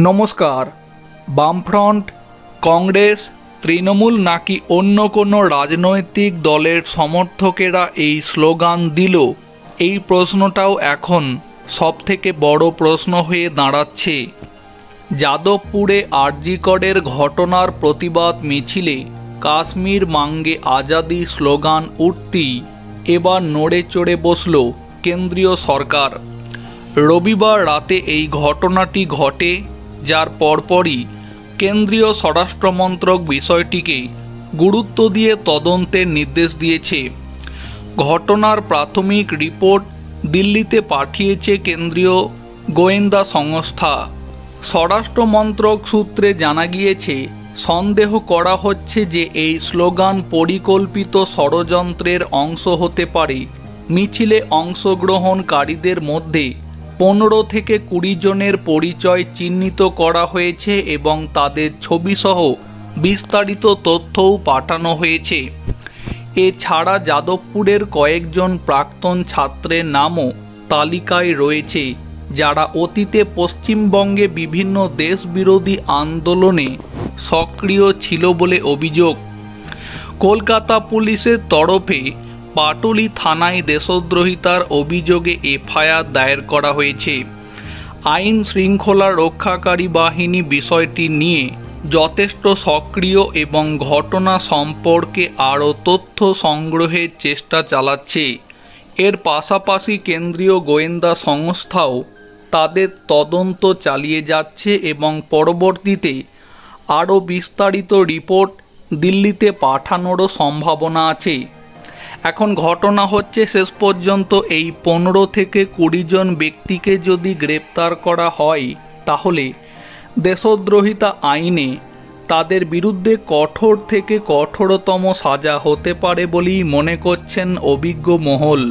নমস্কার। বামফ্রন্ট, কংগ্রেস, তৃণমূল নাকি অন্য কোনো রাজনৈতিক দলের সমর্থকেরা এই স্লোগান দিল? এই প্রশ্নটাও এখন সবথেকে বড় প্রশ্ন হয়ে দাঁড়াচ্ছে। যাদবপুরে আরজি করের ঘটনার প্রতিবাদ মিছিলে কাশ্মীর মাঙ্গে আজাদি স্লোগান উঠতেই এবার নড়ে চড়ে বসল কেন্দ্রীয় সরকার। রবিবার রাতে এই ঘটনাটি ঘটে, যার পরপরই কেন্দ্রীয় স্বরাষ্ট্রমন্ত্রক বিষয়টিকে গুরুত্ব দিয়ে তদন্তের নির্দেশ দিয়েছে। ঘটনার প্রাথমিক রিপোর্ট দিল্লিতে পাঠিয়েছে কেন্দ্রীয় গোয়েন্দা সংস্থা। স্বরাষ্ট্রমন্ত্রক সূত্রে জানা গিয়েছে, সন্দেহ করা হচ্ছে যে এই স্লোগান পরিকল্পিত ষড়যন্ত্রের অংশ হতে পারে। মিছিলে অংশগ্রহণকারীদের মধ্যে 15 থেকে 20 জনের পরিচয় চিহ্নিত করা হয়েছে এবং তাদের ছবিসহ বিস্তারিত তথ্যও পাঠানো হয়েছে। এছাড়া যাদবপুরের কয়েকজন প্রাক্তন ছাত্রের নামও তালিকায় রয়েছে, যারা অতীতে পশ্চিমবঙ্গে বিভিন্ন দেশবিরোধী আন্দোলনে সক্রিয় ছিল বলে অভিযোগ। কলকাতা পুলিশের তরফে পাটুলি থানায় দেশদ্রোহিতার অভিযোগে এফআইআর দায়ের করা হয়েছে। আইন শৃঙ্খলা রক্ষাকারী বাহিনী বিষয়টি নিয়ে যথেষ্ট সক্রিয় এবং ঘটনা সম্পর্কে আরও তথ্য সংগ্রহের চেষ্টা চালাচ্ছে। এর পাশাপাশি কেন্দ্রীয় গোয়েন্দা সংস্থাও তাদের তদন্ত চালিয়ে যাচ্ছে এবং পরবর্তীতে আরও বিস্তারিত রিপোর্ট দিল্লিতে পাঠানোরও সম্ভাবনা আছে। এখন ঘটনা হচ্ছে, শেষ পর্যন্ত এই 15 থেকে 20 জন ব্যক্তিকে যদি গ্রেপ্তার করা হয়, তাহলে দেশদ্রোহিতা আইনে তাদের বিরুদ্ধে কঠোর থেকে কঠোরতম সাজা হতে পারে বলেই মনে করছেন অভিজ্ঞ মহল।